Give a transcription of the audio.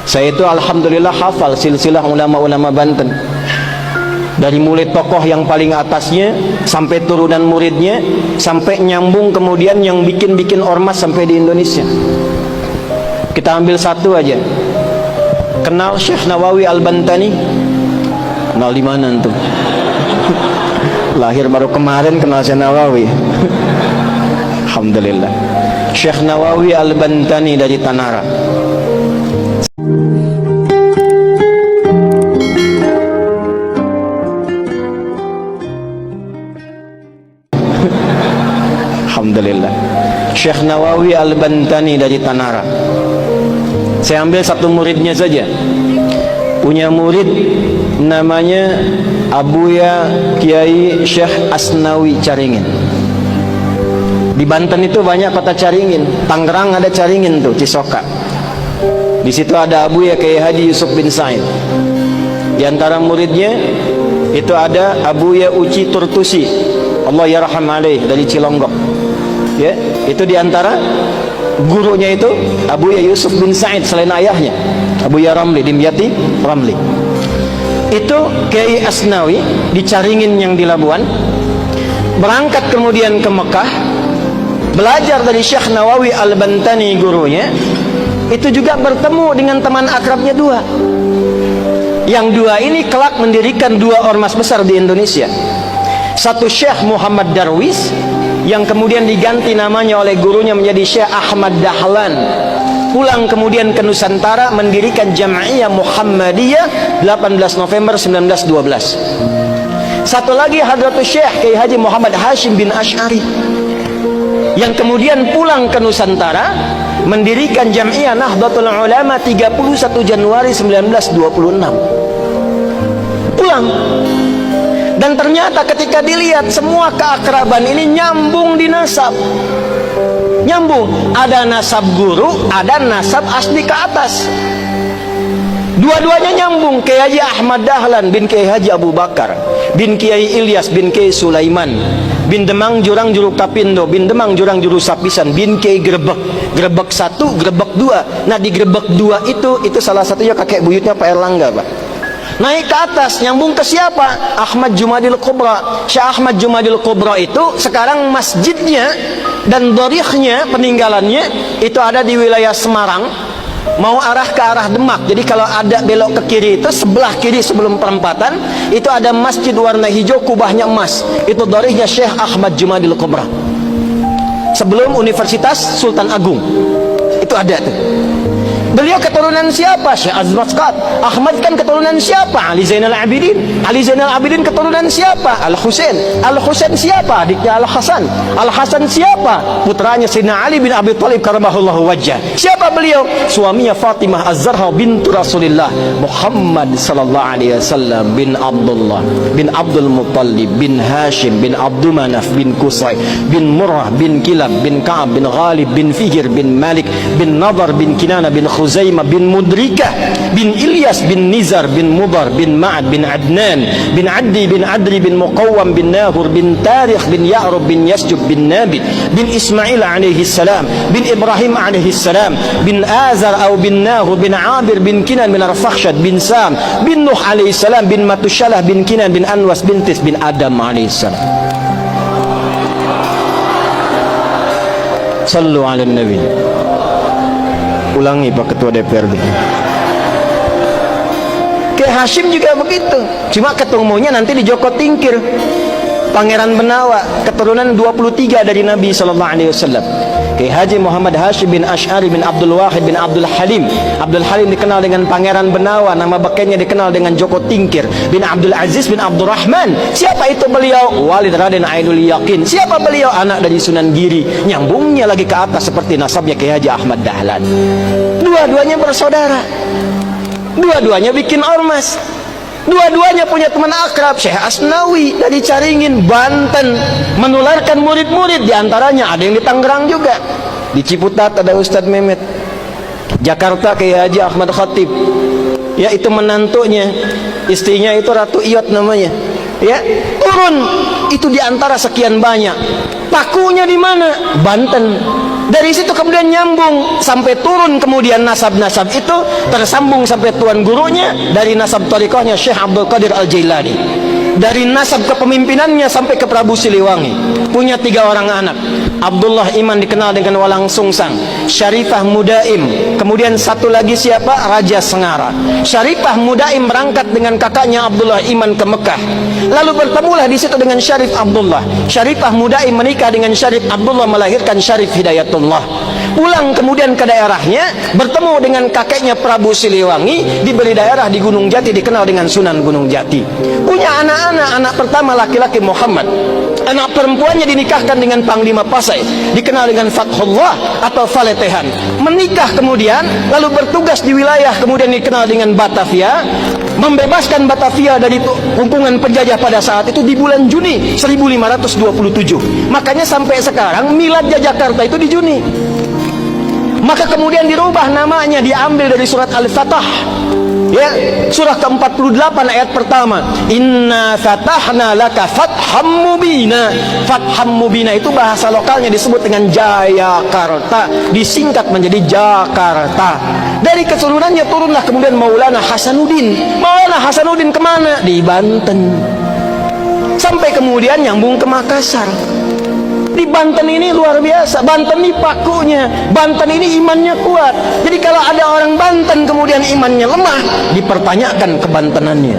Saya itu alhamdulillah hafal silsilah ulama-ulama Banten, dari mulai tokoh yang paling atasnya sampai turunan muridnya, sampai nyambung kemudian yang bikin ormas sampai di Indonesia. Kita ambil satu aja. Kenal Syekh Nawawi Al-Bantani? Kenal di mana antum? Lahir baru kemarin kenal Syekh Nawawi. Alhamdulillah. Syekh Nawawi Al-Bantani dari Tanara. Alhamdulillah. Syekh Nawawi Al-Bantani dari Tanara. Saya ambil satu muridnya saja. Punya murid namanya Abuya Kiai Syekh Asnawi Caringin. Di Banten itu banyak kota Caringin. Tangerang ada Caringin tuh, Cisoka. Di situ ada Abuya Kiai Haji Yusuf bin Said. Di antara muridnya itu ada Abuya Uci Turtusi, Allah yarham alaih, dari Cilonggok. Ya, itu di antara gurunya itu Abuya Yusuf bin Said selain ayahnya, Abuya Ramli, Dimyati Ramli. Itu Kiai Asnawi di Caringin yang di Labuan. Berangkat kemudian ke Mekah, belajar dari Syekh Nawawi Al-Bantani gurunya. Itu juga bertemu dengan teman akrabnya dua. Yang dua ini kelak mendirikan dua ormas besar di Indonesia. Satu Syekh Muhammad Darwis, yang kemudian diganti namanya oleh gurunya menjadi Syekh Ahmad Dahlan. Pulang kemudian ke Nusantara mendirikan Jam'iyah Muhammadiyah 18 November 1912. Satu lagi Hadratus Syekh Kiai Haji Muhammad Hashim bin Asy'ari, yang kemudian pulang ke Nusantara mendirikan Jam'iyah Nahdlatul Ulama 31 Januari 1926. Pulang. Dan ternyata ketika dilihat semua keakraban ini nyambung di nasab. Nyambung, ada nasab guru, ada nasab asli ke atas. Dua-duanya nyambung. Kiai Haji Ahmad Dahlan bin Kiai Haji Abu Bakar bin Kiai Ilyas bin Kiai Sulaiman bin Demang Jurang Juru Kapindo bin Demang Jurang Juru Sapisan bin Kiai Grebek. Grebek 1, Grebek 2. Nah di Grebek 2 itu salah satunya kakek buyutnya Pak Erlangga, Pak. Naik ke atas, nyambung ke siapa? Ahmad Jumadil Kubra. Syekh Ahmad Jumadil Kubra itu sekarang masjidnya dan dorihnya, peninggalannya itu ada di wilayah Semarang, mau arah ke arah Demak. Jadi kalau ada belok ke kiri itu sebelah kiri sebelum perempatan itu ada masjid warna hijau, kubahnya emas. Itu dorihnya Syekh Ahmad Jumadil Kubra. Sebelum Universitas Sultan Agung itu ada tuh. Beliau keturunan siapa? Syekh Azmat Sqat. Ahmad kan keturunan siapa? Ali Zainal Abidin. Ali Zainal Abidin keturunan siapa? Al-Husain. Al-Husain siapa? Adiknya Al-Hasan. Al-Hasan siapa? Putranya Sayyidina Ali bin Abi Thalib karamahullahu wajhah. Siapa beliau? Suaminya Fatimah Az-Zahra bintu Rasulillah Muhammad sallallahu alaihi wasallam bin Abdullah bin Abdul Muttalib bin Hashim bin Abdul Manaf bin Qusay bin Murrah bin Kilab bin Ka'ab bin Ghalib bin Fihir bin Malik bin Nadar bin Kinana bin Khuzaimah bin Mudrikah bin Ilyas bin Nizar bin Mudar bin Ma'ad bin Adnan bin Addi bin Adri bin Muqawwam bin Nahur bin Tarikh bin Ya'rub bin Yasjub bin Nabit bin Ismail alaihi salam bin Ibrahim alaihi salam bin Azar atau bin Nahur bin Abir bin Kinan bin Arfakhshad bin Sam bin Nuh alaihi salam bin Matushalah bin Kinan bin Anwas bin Tis bin Adam alaihi salam. Sallu ala Nabi. Ulangi Pak Ketua DPRD. Kiai Hashim juga begitu. Cuma ketemunya nanti di Joko Tingkir. Pangeran Benawa, keturunan 23 dari Nabi sallallahu alaihi wasallam. Kiai Haji Muhammad Hashim bin Asy'ari bin Abdul Wahid bin Abdul Halim. Abdul Halim dikenal dengan Pangeran Benawa, nama bekennya dikenal dengan Joko Tingkir bin Abdul Aziz bin Abdurrahman. Siapa itu beliau? Walid Raden Ainul Yakin. Siapa beliau? Anak dari Sunan Giri. Nyambungnya lagi ke atas seperti nasabnya Kiai Haji Ahmad Dahlan. Dua-duanya bersaudara. Dua-duanya bikin ormas. Dua-duanya punya teman akrab, Syekh Asnawi dari Caringin, Banten, menularkan murid-murid. Di antaranya ada yang di Tangerang juga. Di Ciputat ada Ustadz Mehmet. Jakarta Kiai Haji Ahmad Khatib. Ya itu menantunya, istrinya itu Ratu Iyot namanya. Ya, turun itu di antara sekian banyak. Pakunya di mana? Banten. Dari situ kemudian nyambung sampai turun, kemudian nasab-nasab itu tersambung sampai tuan gurunya, dari nasab tariqahnya Syekh Abdul Qadir Al-Jailani, dari nasab kepemimpinannya sampai ke Prabu Siliwangi. Punya 3 orang anak. Abdullah Iman dikenal dengan Walang Sungsang, Syarifah Mudaim, kemudian satu lagi siapa? Raja Sengara. Syarifah Mudaim berangkat dengan kakaknya Abdullah Iman ke Mekah, lalu bertemulah di situ dengan Syarif Abdullah. Syarifah Mudaim menikah dengan Syarif Abdullah, melahirkan Syarif Hidayatullah. Pulang kemudian ke daerahnya, bertemu dengan kakeknya Prabu Siliwangi, diberi daerah di Gunung Jati, dikenal dengan Sunan Gunung Jati. Punya anak-anak, anak pertama laki-laki Muhammad, anak perempuannya dinikahkan dengan Panglima Pasai, dikenal dengan Fathullah atau Faletehan. Menikah kemudian, lalu bertugas di wilayah kemudian dikenal dengan Batavia, membebaskan Batavia dari hubungan penjajah pada saat itu di bulan Juni 1527. Makanya sampai sekarang milad Jakarta itu di Juni. Maka kemudian dirubah namanya, diambil dari surat Al-Fatah, ya, surah ke-48 ayat pertama, inna fatahna laka fatham mubina. Fatham mubina itu bahasa lokalnya disebut dengan Jayakarta, disingkat menjadi Jakarta. Dari keturunannya turunlah kemudian Maulana Hasanuddin. Maulana Hasanuddin kemana? Di Banten, sampai kemudian nyambung ke Makassar. Di Banten ini luar biasa. Banten ini pakunya, Banten ini imannya kuat. Jadi kalau ada orang Banten kemudian imannya lemah, dipertanyakan kebantenannya.